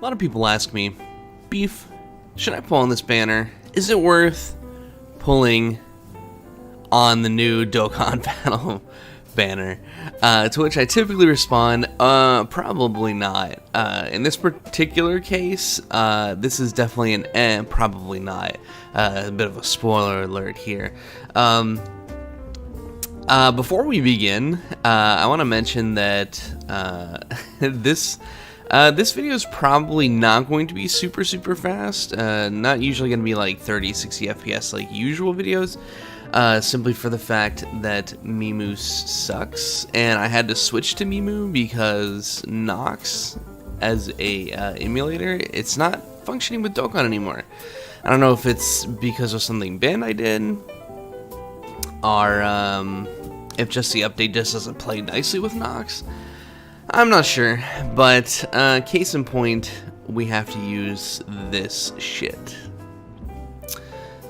A lot of people ask me, Beef, should I pull on this banner? Is it worth pulling on the new Dokkan battle banner? To which I typically respond, probably not. In this particular case, this is definitely an probably not. A bit of a spoiler alert here. Before we begin, I want to mention that this video is probably not going to be super fast. Not usually going to be like 30-60 FPS like usual videos. Simply for the fact that Mimu sucks, and I had to switch to Mimu because Nox, as a emulator, it's not functioning with Dokkan anymore. I don't know if it's because of something bad I did, or if just the update just doesn't play nicely with Nox. I'm not sure, but case in point, we have to use this shit.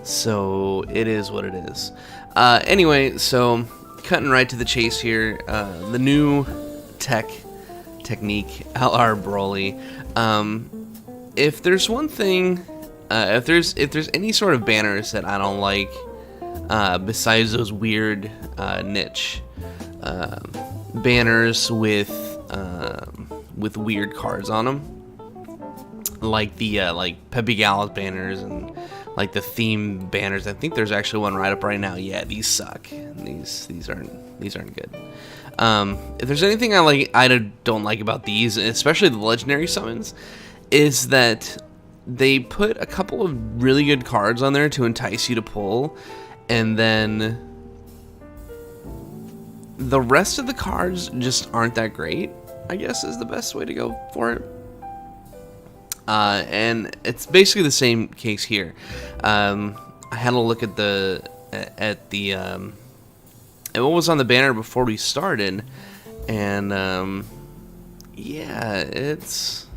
So it is what it is. Anyway, so cutting right to the chase here, the new technique, LR Broly. If there's one thing, if there's any sort of banners that I don't like, besides those weird niche banners with weird cards on them, like the like Pepe Gallus banners and like the theme banners. I think there's actually one right up right now. Yeah, these suck. These aren't good. If there's anything I don't like about these, especially the legendary summons, is that they put a couple of really good cards on there to entice you to pull, and then the rest of the cards just aren't that great, I guess is the best way to go for it. And it's basically the same case here. I had a look at what was on the banner before we started, and yeah, it's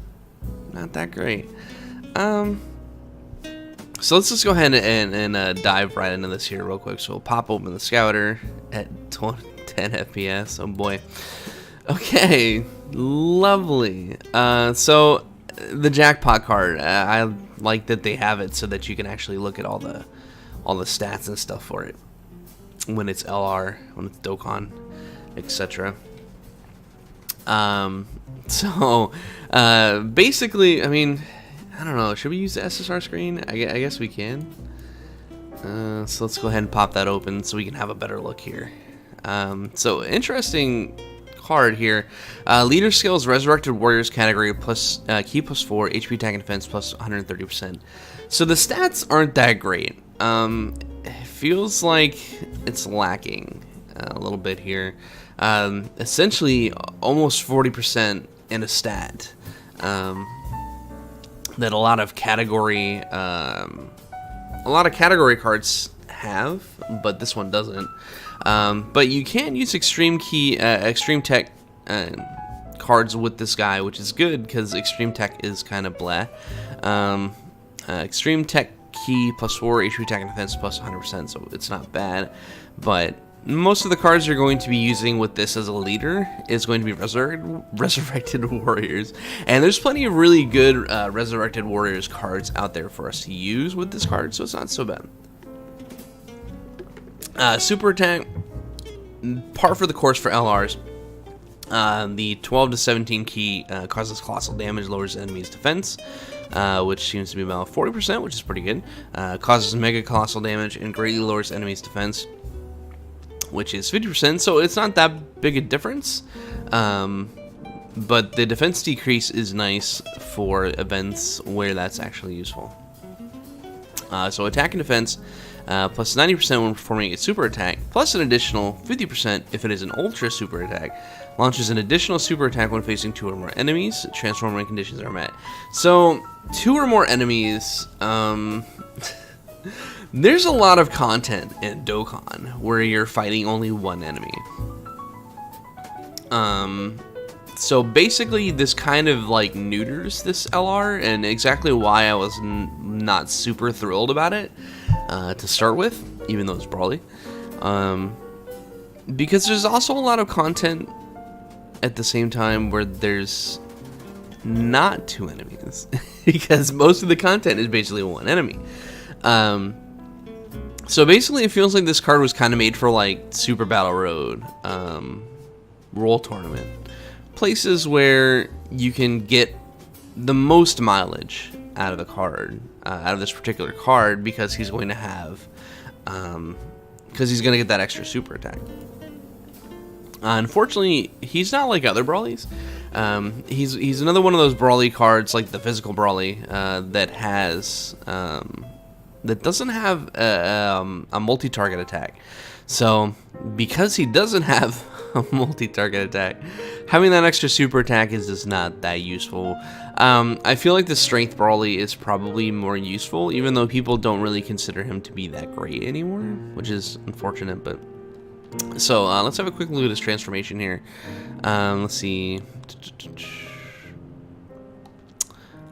not that great. So let's just go ahead and dive right into this here real quick. So we'll pop open the Scouter at 10 FPS. Oh boy. Okay, lovely. So the jackpot card, I like that they have it so that you can actually look at all the stats and stuff for it when it's LR, when it's Dokkan, etc. So basically, I mean, I don't know, should we use the SSR screen? I guess we can. So let's go ahead and pop that open so we can have a better look here. So interesting card here. Leader skills, Resurrected Warriors category, plus key +4, HP attack and defense plus 130%. So the stats aren't that great. It feels like it's lacking a little bit here. Essentially, almost 40% in a stat. That a lot of category cards have, but this one doesn't. But you can use extreme tech cards with this guy, which is good because extreme tech is kind of blah. Extreme tech key +4, HP attack and defense plus 100%, so it's not bad. But most of the cards you're going to be using with this as a leader is going to be Resurrected Warriors. And there's plenty of really good Resurrected Warriors cards out there for us to use with this card, so it's not so bad. Super attack, par for the course for LRs. The 12 to 17 key causes colossal damage, lowers the enemy's defense, which seems to be about 40%, which is pretty good. Causes mega colossal damage and greatly lowers the enemy's defense, which is 50%, so it's not that big a difference. But the defense decrease is nice for events where that's actually useful. So attack and defense, plus 90% when performing a super attack, plus an additional 50% if it is an ultra super attack. Launches an additional super attack when facing 2 or more enemies. Transforming conditions are met. So 2 or more enemies. There's a lot of content in Dokkan where you're fighting only one enemy. So basically this kind of like neuters this LR, and exactly why I was not super thrilled about it to start with, even though it's Brawly. Because there's also a lot of content at the same time where there's not 2 enemies because most of the content is basically 1 enemy. So basically, it feels like this card was kind of made for like Super Battle Road, Roll Tournament, places where you can get the most mileage out of the card, out of this particular card, because he's going to have, because he's going to get that extra super attack. Unfortunately, he's not like other Brawlies. He's another one of those Brawly cards, like the physical Brawly, that has that doesn't have a multi-target attack. So because he doesn't have a multi-target attack, having that extra super attack is just not that useful. I feel like the strength Brawly is probably more useful, even though people don't really consider him to be that great anymore, which is unfortunate. But so let's have a quick look at his transformation here. Let's see.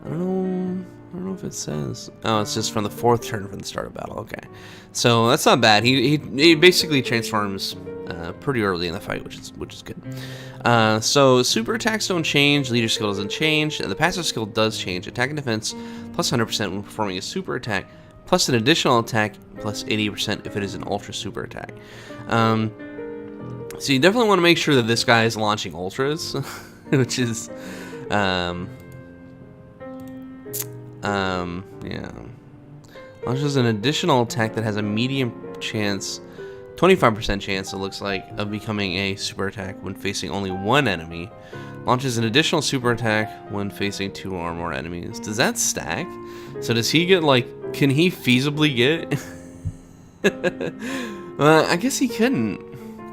I don't know if it says. Oh, it's just from the 4th turn from the start of battle. Okay, so that's not bad. He basically transforms pretty early in the fight, which is good. So super attacks don't change. Leader skill doesn't change. The passive skill does change. Attack and defense plus 100% when performing a super attack, plus an additional attack plus 80% if it is an ultra super attack. So you definitely want to make sure that this guy is launching ultras, which is yeah. Launches an additional attack that has a medium chance, 25% chance, it looks like, of becoming a super attack when facing only 1 enemy. Launches an additional super attack when facing 2 or more enemies. Does that stack? So does he get, like, can he feasibly get? I guess he couldn't.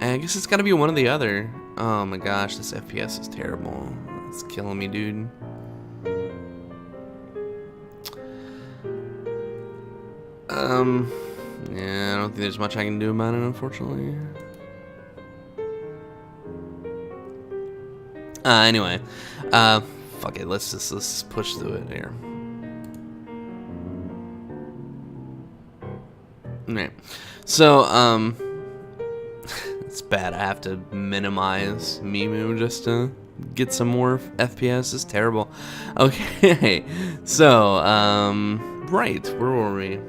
I guess it's gotta be one or the other. Oh my gosh, this FPS is terrible. It's killing me, dude. Yeah, I don't think there's much I can do about it, unfortunately. Anyway, fuck it, let's push through it here. Alright, so, it's bad, I have to minimize Mimu just to get some more FPS, it's terrible. Okay, so, right, where were we?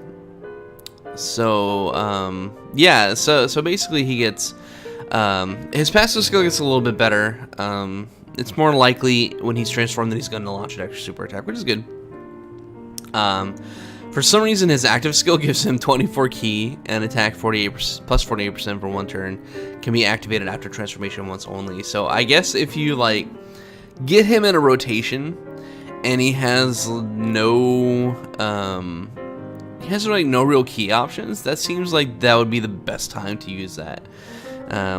So, yeah, so basically he gets, his passive skill gets a little bit better. It's more likely when he's transformed that he's going to launch an extra super attack, which is good. For some reason, his active skill gives him 24 ki and attack 48% plus 48% for 1 turn. Can be activated after transformation once only. So I guess if you like get him in a rotation and he has no like no real key options, that seems like that would be the best time to use that.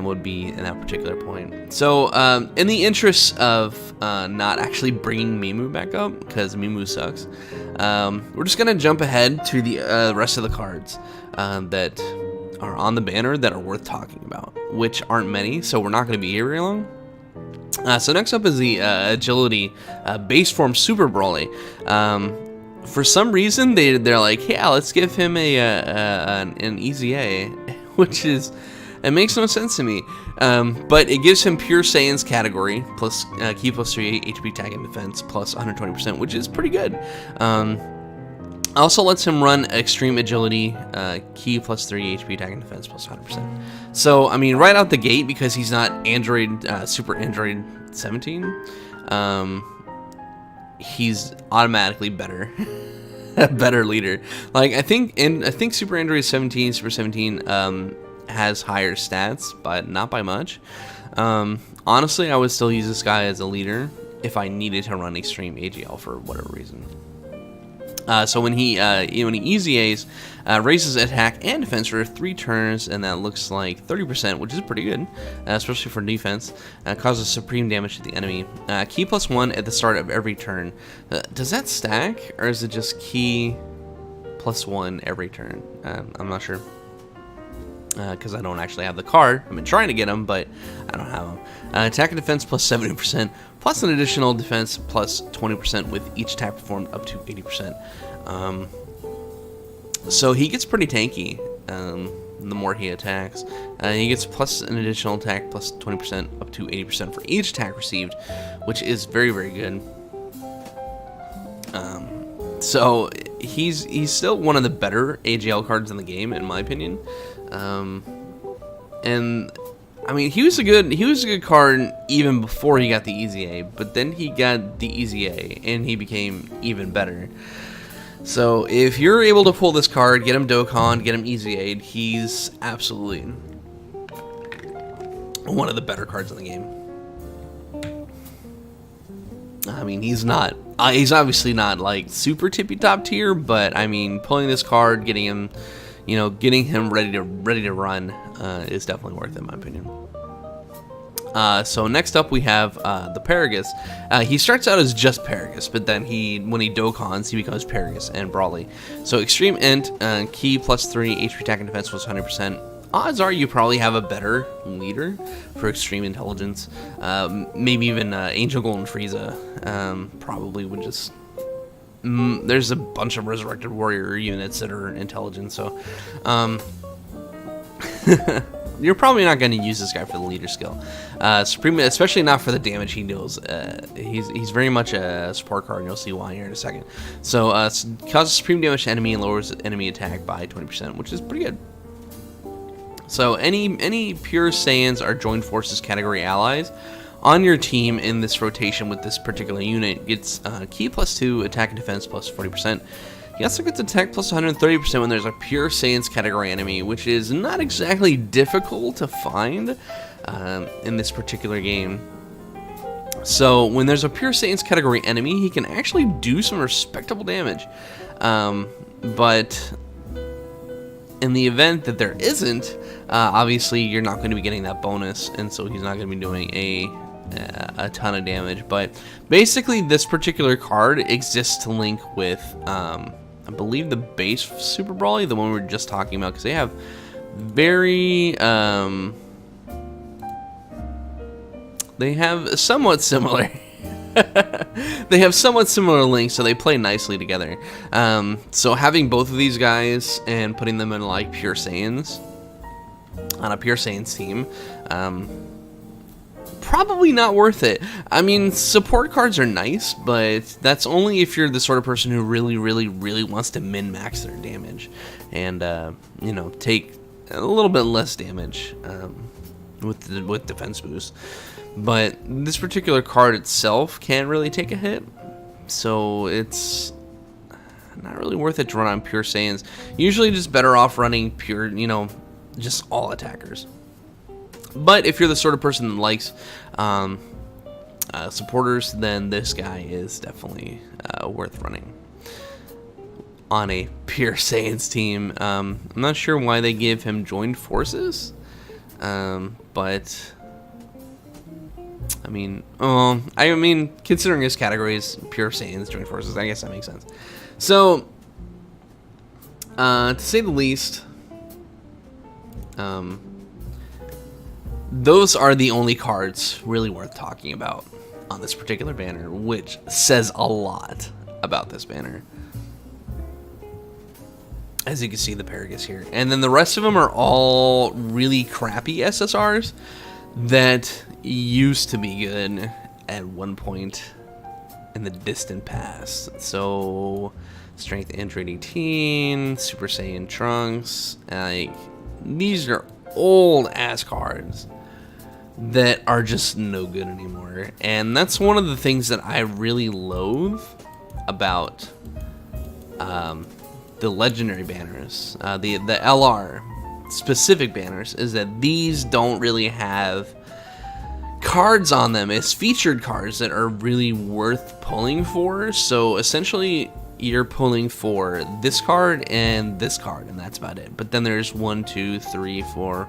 Would be in that particular point. So in the interest of not actually bringing Mimu back up, because Mimu sucks, we're just gonna jump ahead to the rest of the cards that are on the banner that are worth talking about, which aren't many, so we're not gonna be here very long. So next up is the agility base form super Brawly. For some reason they're like, yeah, let's give him an easy A, which is, it makes no sense to me, but it gives him pure Saiyan's category plus ki plus 3 HP attack and defense plus 120%, which is pretty good. Also lets him run extreme agility, ki plus 3 HP attack and defense plus 100%. So I mean, right out the gate, because he's not Android Super Android 17, he's automatically better. A better leader. Like I think Super Android 17, Super 17 has higher stats, but not by much. Honestly, I would still use this guy as a leader if I needed to run extreme AGL for whatever reason. So when he easy A's, raises attack and defense for 3 turns, and that looks like 30%, which is pretty good, especially for defense. Causes supreme damage to the enemy. Ki plus 1 at the start of every turn. Does that stack, or is it just ki plus 1 every turn? I'm not sure, because I don't actually have the card. I've been trying to get him, but I don't have him. Attack and defense plus 70%, plus an additional defense plus 20% with each attack performed up to 80%. So he gets pretty tanky the more he attacks. He gets plus an additional attack plus 20% up to 80% for each attack received, which is very, very good. So he's still one of the better AGL cards in the game, in my opinion. And I mean, he was a good card even before he got the Easy A, but then he got the Easy A and he became even better. So if you're able to pull this card, get him Dokkan, get him Easy Aid, he's absolutely one of the better cards in the game. I mean, he's obviously not like super tippy top tier, but I mean, pulling this card, getting him ready to run is definitely worth it, in my opinion. So next up we have the Paragus. He starts out as just Paragus, but then when he Dokkans, he becomes Paragus and Brawly. So Extreme Int, Key +3, HP attack and defense was 100%. Odds are you probably have a better leader for Extreme Intelligence. Maybe even Angel Golden Frieza probably would just... there's a bunch of Resurrected Warrior units that are intelligent, so... you're probably not going to use this guy for the leader skill. Supreme, especially not for the damage he deals. He's very much a support card, and you'll see why here in a second. So, causes supreme damage to enemy and lowers enemy attack by 20%, which is pretty good. So, any pure Saiyans are joined forces category allies on your team in this rotation with this particular unit gets Ki +2, attack and defense plus 40%. He also gets attack plus 130% when there's a pure Saiyans category enemy, which is not exactly difficult to find in this particular game. So when there's a pure Saiyans category enemy, he can actually do some respectable damage. But in the event that there isn't, obviously you're not going to be getting that bonus, and so he's not going to be doing a ton of damage. But basically this particular card exists to link with I believe the base Super Brawly, the one we were just talking about, because they have very they have somewhat similar they have somewhat similar links, so they play nicely together. So having both of these guys and putting them in like pure Saiyans on a pure Saiyans team, probably not worth it. I mean, support cards are nice, but that's only if you're the sort of person who really wants to min-max their damage and you know, take a little bit less damage with defense boost. But this particular card itself can't really take a hit, so it's not really worth it to run on pure Saiyans. Usually just better off running pure, you know, just all attackers. But if you're the sort of person that likes supporters, then this guy is definitely worth running on a pure Saiyans team. I'm not sure why they give him joined forces, but I mean, considering his category is pure Saiyans joined forces, I guess that makes sense. So, to say the least, those are the only cards really worth talking about on this particular banner, which says a lot about this banner. As you can see, the Paragus here. And then the rest of them are all really crappy SSRs that used to be good at one point in the distant past. So, Strength Android 18, Super Saiyan Trunks, like, these are old ass cards that are just no good anymore. And that's one of the things that I really loathe about the legendary banners, the LR specific banners, is that these don't really have cards on them as featured cards that are really worth pulling for. So essentially you're pulling for this card, and that's about it. But then there's 1, 2, 3, 4,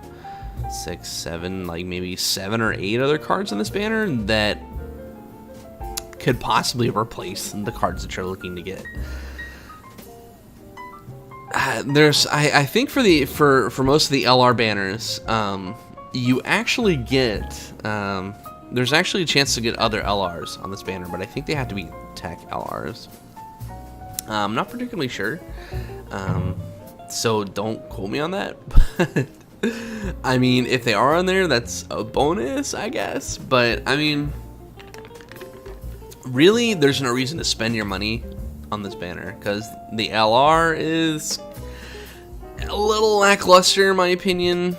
6, 7, like maybe 7 or 8 other cards in this banner that could possibly replace the cards that you're looking to get. I think for most of the LR banners, you actually get there's actually a chance to get other LRs on this banner, but I think they have to be TEQ LRs. I'm not particularly sure, so don't quote me on that. But I mean, if they are on there, that's a bonus, I guess. But I mean, really, there's no reason to spend your money on this banner, because the LR is a little lackluster in my opinion.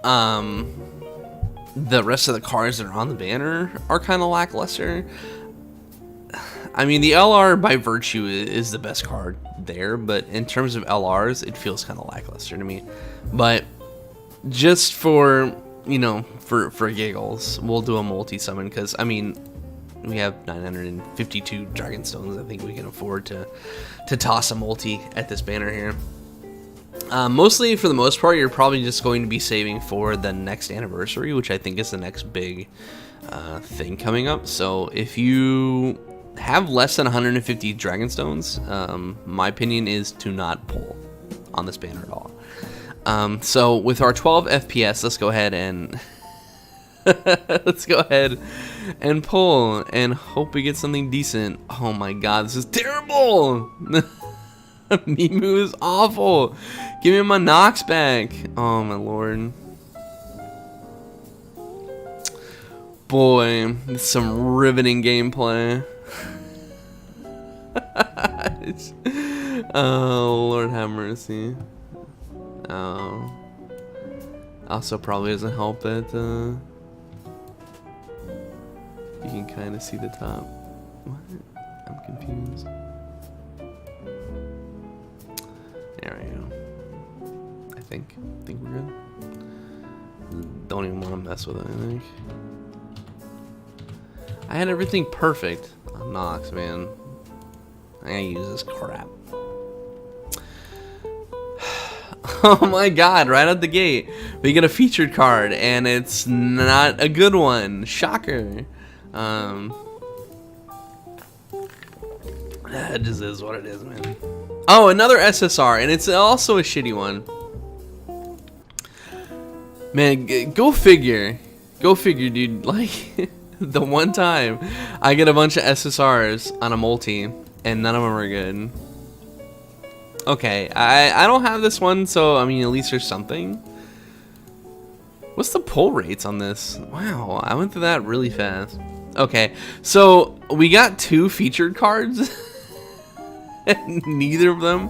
The rest of the cards that are on the banner are kind of lackluster. I mean, the LR by virtue is the best card there, but in terms of LRs, it feels kind of lackluster to me. But just for, you know, for giggles, we'll do a multi-summon, because, I mean, we have 952 Dragonstones. I think we can afford to toss a multi at this banner here. Mostly, for the most part, you're probably just going to be saving for the next anniversary, which I think is the next big thing coming up. So if you have less than 150 Dragonstones, my opinion is to not pull on this banner at all. So with our 12 FPS, let's go ahead and pull and hope we get something decent. Oh my god, this is terrible. Mimu is awful. Give me my Nox back. Oh my lord. Boy, it's some riveting gameplay. Oh, Lord have mercy. Oh. Also probably doesn't help that you can kind of see the top. What? I'm confused. There we go. I think we're good. Don't even want to mess with it, I think. I had everything perfect on Nox, man. I gotta use this crap. Oh my god, right out the gate, we get a featured card, and it's not a good one. Shocker. That just is what it is, man. Oh, another SSR, and it's also a shitty one. Man, go figure. Go figure, dude. Like, the one time I get a bunch of SSRs on a multi, and none of them are good. Okay, I don't have this one, so, I mean, at least there's something. What's the pull rates on this? Wow, I went through that really fast. Okay, so we got 2 featured cards, and neither of them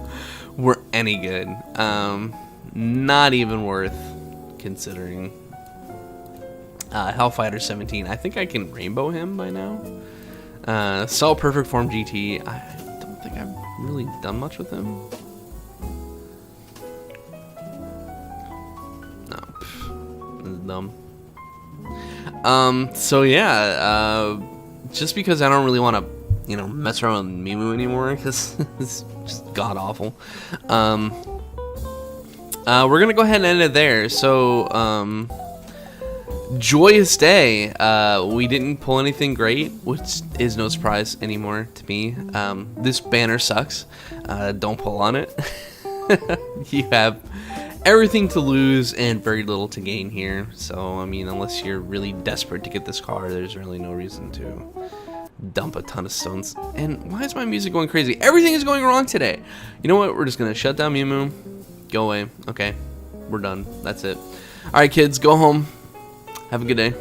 were any good. Not even worth considering. Hellfighter 17, I think I can rainbow him by now. Salt Perfect Form GT, I don't think I've really done much with him. No, this is dumb. So yeah, just because I don't really want to, you know, mess around with Mimu anymore, because it's just god awful. We're gonna go ahead and end it there. So, joyous day. We didn't pull anything great, which is no surprise anymore to me. This banner sucks. Don't pull on it. You have everything to lose and very little to gain here. So, I mean, unless you're really desperate to get this card, there's really no reason to dump a ton of stones. And why is my music going crazy? Everything is going wrong today. You know what? We're just gonna shut down Mimu. Go away. Okay, we're done. That's it. All right, kids, go home. Have a good day.